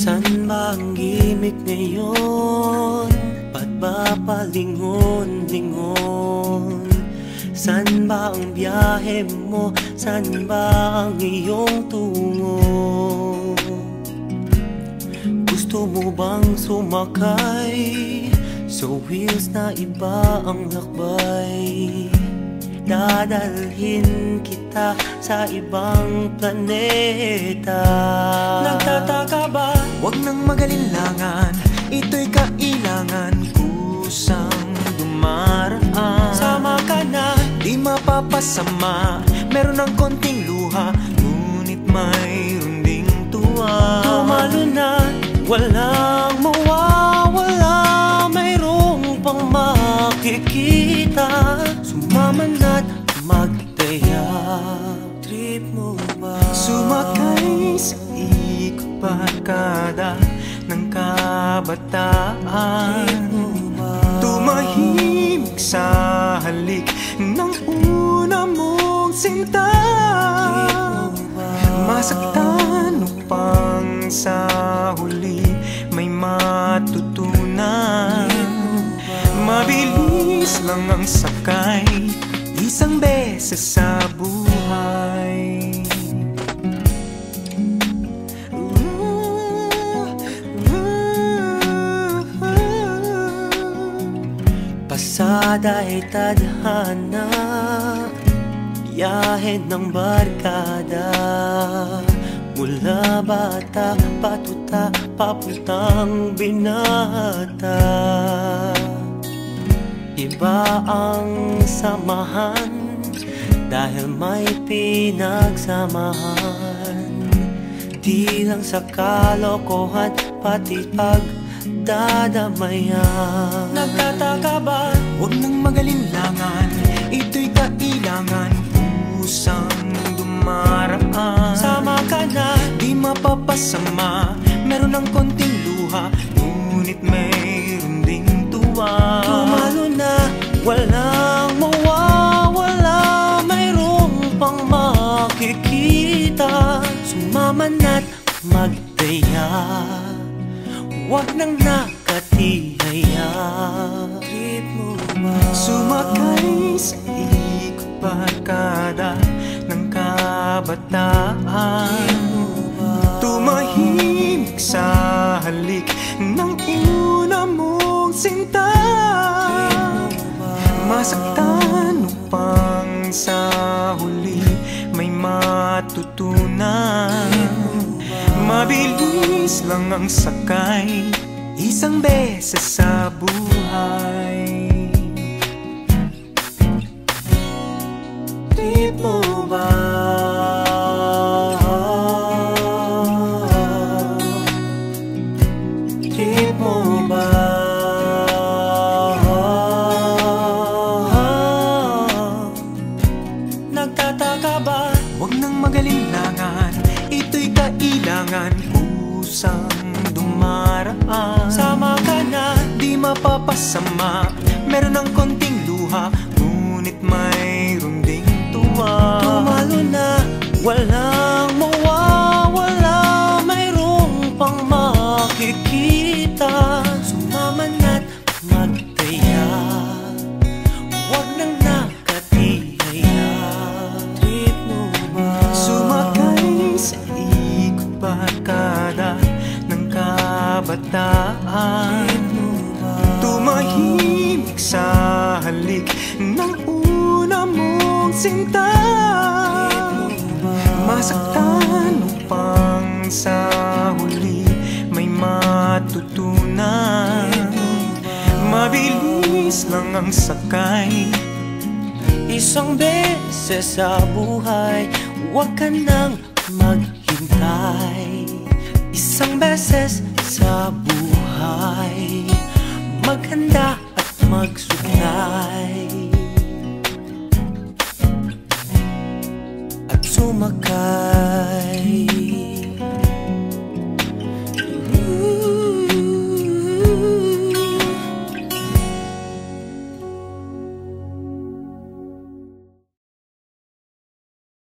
San ba ang gimik ngayon? Ba't ba palingon-lingon? San ba ang biyahe mo? San ba ang iyong tungo? Gusto mo bang sumakay sa wheels na iba ang lakbay? Dadalhin kita sa ibang planeta. Nagtataka ba? Huwag nang magalinlangan, ito'y kailangan, kusang dumaraan. Sama ka na, di mapapasama, meron ng konting luha, ngunit mayroon ding tuwa. tumalo na, walang mawawala, mayroong pang makikita. Sumama na't magtaya. Trip mo ba? Sumakay sa ikot barkada ng kabataan. Trip mo ba? Tumahimik sa halik ng una mong sinta. Trip mo ba? Masaktan upang sa huli may matutunan. Mabilis lang ang sakay, isang beses sa buhay. Pasada ay tadhana, biyahe ng barkada. Mula bata, patuta, papuntang binata. Iba ang samahan dahil may pinagsamahan. Di lang sa kalokohan, pati pagdadamayan. Nagtataka ba? Huwag nang magalinlangan, ito'y kailangan, kusang dumaraan. Sama ka na, di mapapasama, meron ng konting luha, ngunit mayroon ding tuwa. tumalo na, walang mawawala, mayroong pang makikita. Sumama na't magtaya, huwag nang nakatihaya. Trip mo ba? Sumakay sa ikot barkada ng kabataan. Tumahimik sa halik ng una mong sinta. Masaktan upang sa huli may matutunan. Mabilis lang ang sakay, isang beses sa buhay. Trip mo ba? Trip mo ba? Nagtataka ba? Huwag nang magalinlangan, ito'y kailangan, kusang dumaraan. Sama ka na, di mapapasama, meron ng konting luha, ngunit mayroon ding tuwa. tumalo na, walang mawawala, mayroong pang makikita. Sumama na't magtaya, huwag nang nakatihaya. Trip mo ba? Sumakay sa ikot barkada ng kabataan. Tumahimik sa halik ng una mong sinta. Masaktan upang sa huli may matutunan. Mabilis lang ang sakay, Isang beses sa buhay, huwag ka nang maghintay. Isang beses sa buhay, maghanda at magsugnay at sumakay.